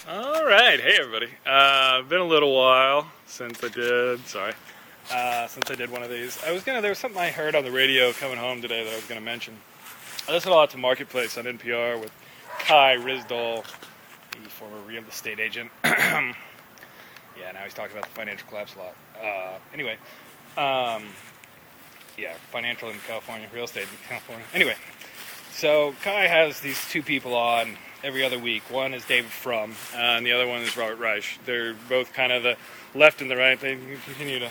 All right, hey everybody. Been a little while since I did. Since I did one of these. There was something I heard on the radio coming home today that I was gonna mention. I listened a lot to Marketplace on NPR with Kai Rizdal, the former real estate agent. Yeah, now he's talking about the financial collapse a lot. Yeah, financial in California, real estate in California. Anyway, so Kai has these two people on every other week. One is David Frum, and the other one is Robert Reich. They're both kind of the left and the right. They continue to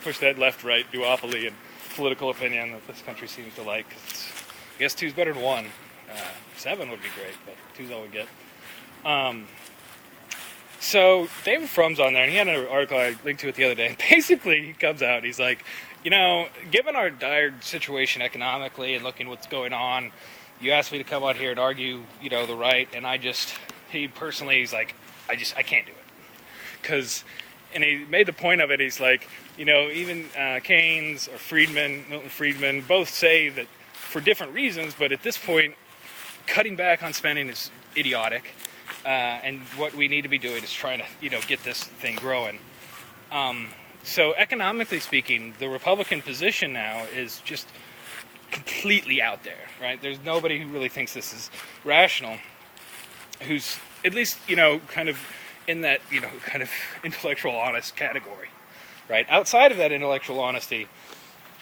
push that left-right duopoly and political opinion that this country seems to like. I guess two's better than one. Seven would be great, but two's all we get. So David Frum's on there, and he had an article I linked to it the other day. And basically, he comes out, he's like, given our dire situation economically and looking what's going on, you asked me to come out here and argue, the right, and he's like, I can't do it. And he made the point of it, he's like, even Keynes or Milton Friedman, both say that for different reasons, but at this point, cutting back on spending is idiotic, and what we need to be doing is trying to, get this thing growing. So economically speaking, the Republican position now is just completely out there, right? There's nobody who really thinks this is rational, who's at least, kind of in that, kind of intellectual honest category, right? Outside of that intellectual honesty,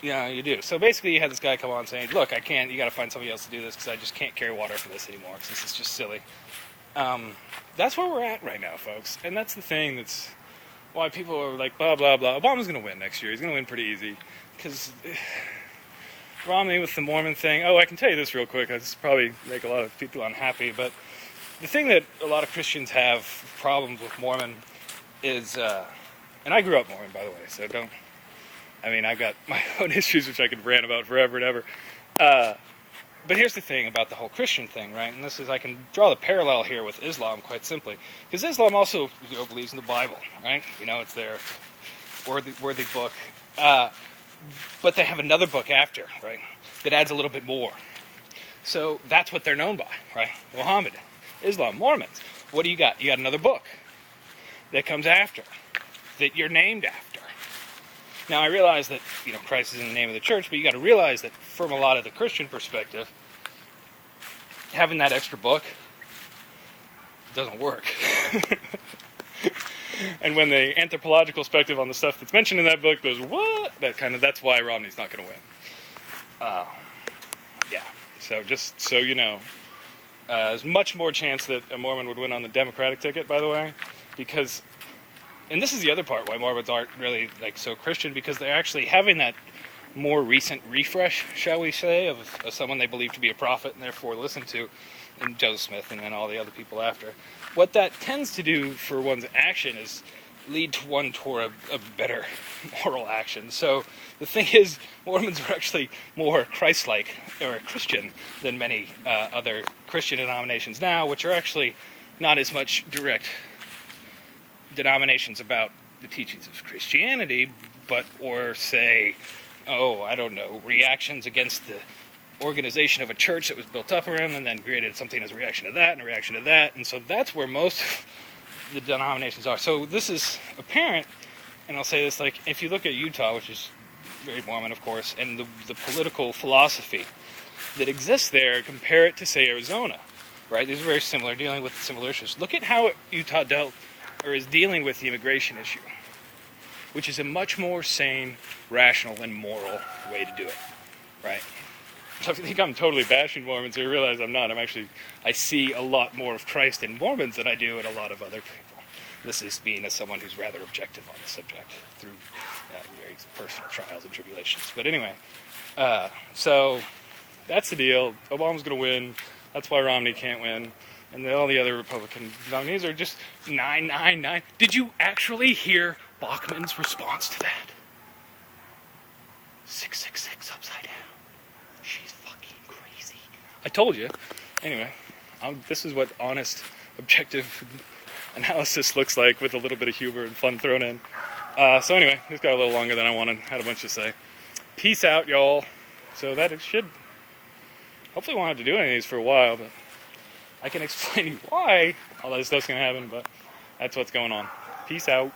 you do. So basically you had this guy come on saying, look, I can't, you got to find somebody else to do this because I just can't carry water for this anymore because this is just silly. That's where we're at right now, folks. And that's the thing that's why people are like, blah, blah, blah. Obama's going to win next year. He's going to win pretty easy because Romney with the Mormon thing. Oh, I can tell you this real quick. This probably make a lot of people unhappy, but the thing that a lot of Christians have problems with Mormon is, and I grew up Mormon, by the way, so I've got my own issues which I could rant about forever and ever. But here's the thing about the whole Christian thing, right? And this is, I can draw the parallel here with Islam quite simply. Because Islam also, believes in the Bible, right? It's their worthy book. But they have another book after, right? That adds a little bit more. So that's what they're known by, right? Muhammadan Islam, Mormons. What do you got? You got another book that comes after, that you're named after. Now I realize that, Christ is in the name of the church, but you got to realize that from a lot of the Christian perspective, having that extra book doesn't work. And when the anthropological perspective on the stuff that's mentioned in that book goes, what? That's why Romney's not going to win. Yeah. So just so you know, there's much more chance that a Mormon would win on the Democratic ticket, by the way, because, and this is the other part why Mormons aren't really so Christian, because they're actually having that more recent refresh, shall we say, of someone they believe to be a prophet and therefore listen to, and Joseph Smith and then all the other people after. What that tends to do for one's action is lead to one toward a better moral action. So the thing is, Mormons are actually more Christ-like or Christian than many other Christian denominations now, which are actually not as much direct denominations about the teachings of Christianity, or say, reactions against the organization of a church that was built up around and then created something as a reaction to that and a reaction to that. And so that's where most of the denominations are. So this is apparent, and I'll say this, if you look at Utah, which is very Mormon, of course, and the political philosophy that exists there, compare it to, say, Arizona, right? These are very similar, dealing with similar issues. Look at how Utah is dealing with the immigration issue, which is a much more sane, rational, and moral way to do it, right? So if you think I'm totally bashing Mormons, you realize I'm not. I see a lot more of Christ in Mormons than I do in a lot of other people. This is being as someone who's rather objective on the subject through very personal trials and tribulations. But anyway, so that's the deal. Obama's going to win. That's why Romney can't win. And all the other Republican nominees are just 999. Did you actually hear Bachmann's response to that? 666 upside down. She's fucking crazy. I told you. Anyway, this is what honest, objective analysis looks like with a little bit of humor and fun thrown in. So anyway, this got a little longer than I wanted. Had a bunch to say. Peace out, y'all. So that it should. Hopefully won't have to do any of these for a while, but I can explain to you why all that stuff's going to happen, but that's what's going on. Peace out.